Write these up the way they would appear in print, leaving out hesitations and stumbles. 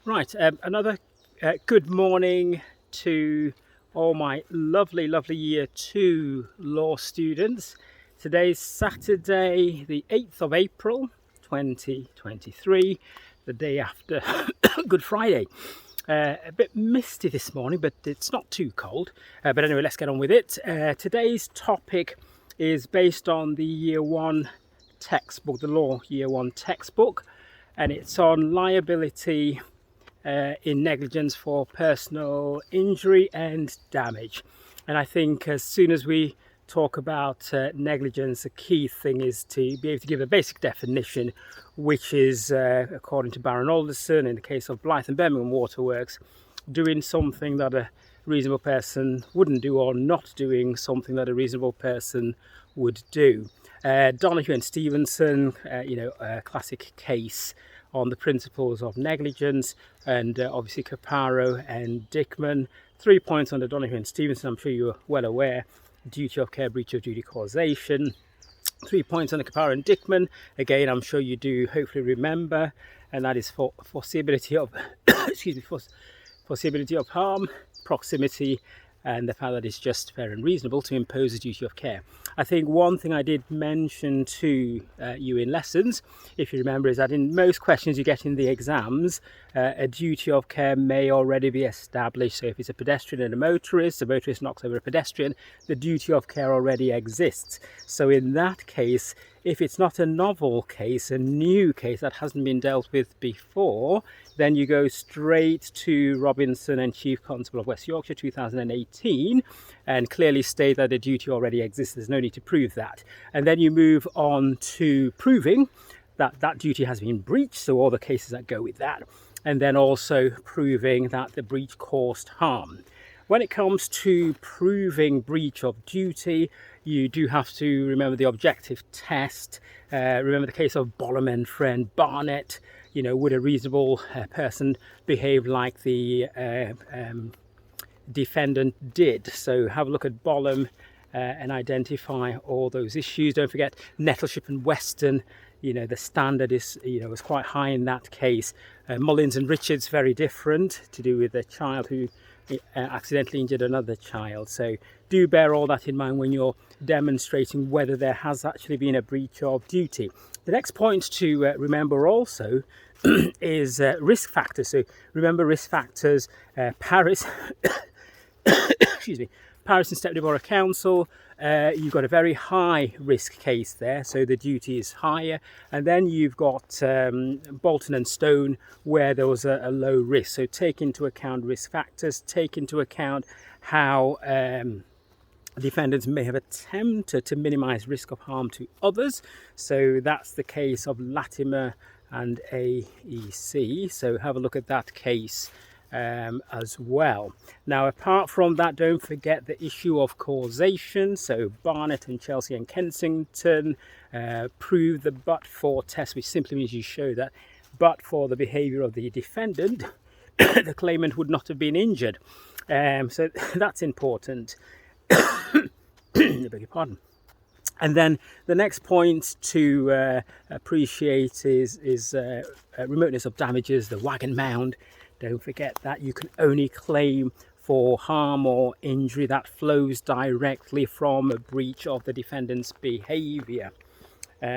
Right, another good morning to all my lovely year 2 law students. Today's Saturday, the 8th of April 2023, the day after Good Friday. A bit misty this morning, but it's not too cold. But anyway, let's get on with it. Today's topic is based on the Year 1 textbook, the Law Year 1 textbook, and it's on liability in negligence for personal injury and damage. And I think as soon as we talk about negligence, the key thing is to be able to give a basic definition, which is, according to Baron Alderson, in the case of Blyth and Birmingham Waterworks, doing something that a reasonable person wouldn't do, or not doing something that a reasonable person would do. Donahue and Stevenson, a classic case on the principles of negligence, and obviously Caparo and Dickman. 3 points under Donahue and Stevenson, I'm sure you're well aware. Duty of care, breach of duty, causation. 3 points under Caparo and Dickman, again I'm sure you do hopefully remember, and that is for foreseeability of foreseeability of harm, proximity, and the fact that it's just, fair and reasonable to impose a duty of care. I think one thing I did mention to you in lessons, if you remember, is that in most questions you get in the exams, a duty of care may already be established. So if it's a pedestrian and a motorist knocks over a pedestrian, the duty of care already exists. So in that case, if it's not a novel case, a new case that hasn't been dealt with before, then you go straight to Robinson and Chief Constable of West Yorkshire 2018 and clearly state that the duty already exists. There's no need to prove that. And then you move on to proving that that duty has been breached, so all the cases that go with that, and then also proving that the breach caused harm. When it comes to proving breach of duty, you do have to remember the objective test. Remember the case of Bollum and friend Barnett. Would a reasonable person behave like the defendant did? So have a look at Bollum and identify all those issues. Don't forget Nettleship and Weston. The standard is, was quite high in that case. Mullins and Richards, very different, to do with a child who accidentally injured another child. So do bear all that in mind when you're demonstrating whether there has actually been a breach of duty. The next point to remember also is risk factors. So remember risk factors, Paris, excuse me, Paris and Stepney Borough Council, you've got a very high risk case there, so the duty is higher. And then you've got Bolton and Stone, where there was a low risk. So take into account risk factors, take into account how defendants may have attempted to minimise risk of harm to others. So that's the case of Latimer and AEC. So have a look at that case as well. Now, apart from that, don't forget the issue of causation. So Barnett and Chelsea and Kensington prove the but-for test, which simply means you show that but for the behaviour of the defendant, the claimant would not have been injured. So that's important. I beg your pardon. And then the next point to appreciate is remoteness of damages, the wagon mound. Don't forget that you can only claim for harm or injury that flows directly from a breach of the defendant's behaviour.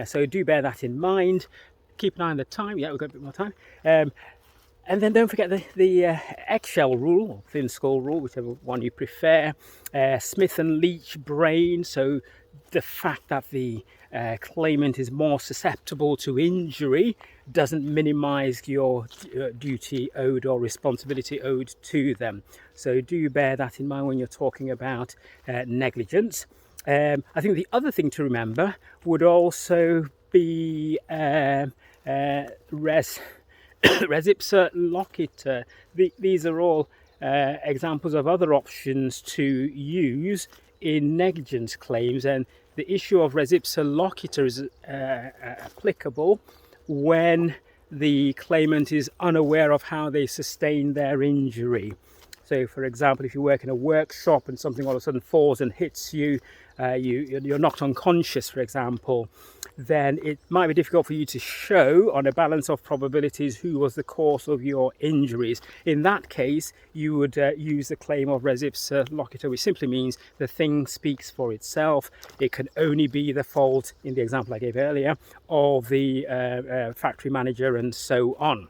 So do bear that in mind. Keep an eye on the time. Yeah, we've got a bit more time. And then don't forget the eggshell rule, or thin skull rule, whichever one you prefer. Smith and Leach brain. So the fact that the claimant is more susceptible to injury doesn't minimise your duty owed or responsibility owed to them. So do bear that in mind when you're talking about negligence. I think the other thing to remember would also be res ipsa loquitur. These are all examples of other options to use in negligence claims, and the issue of res ipsa loquitur is applicable when the claimant is unaware of how they sustained their injury. So, for example, if you work in a workshop and something all of a sudden falls and hits you, you're knocked unconscious, for example, then it might be difficult for you to show on a balance of probabilities who was the cause of your injuries. In that case, you would use the claim of res ipsa loquitur, which simply means the thing speaks for itself. It can only be the fault, in the example I gave earlier, of the factory manager and so on.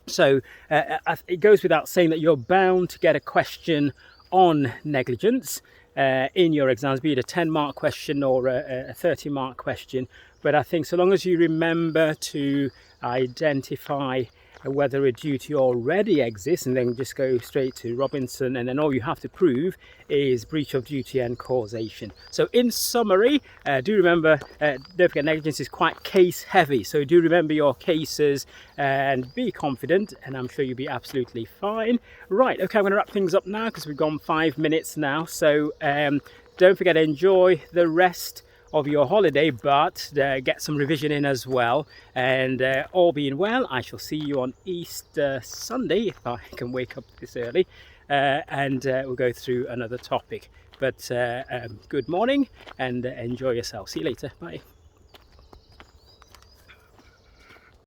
So it goes without saying that you're bound to get a question on negligence in your exams, be it a 10-mark question or a 30-mark question. But I think so long as you remember to identify whether a duty already exists, and then just go straight to Robinson, and then all you have to prove is breach of duty and causation. So in summary, do remember, don't forget, negligence is quite case heavy, so do remember your cases and be confident, and I'm sure you'll be absolutely fine. Right, okay, I'm going to wrap things up now because we've gone 5 minutes now. So don't forget to enjoy the rest of your holiday, but get some revision in as well, and all being well, I shall see you on Easter Sunday if I can wake up this early, and we'll go through another topic. But good morning and enjoy yourself. See you later. Bye.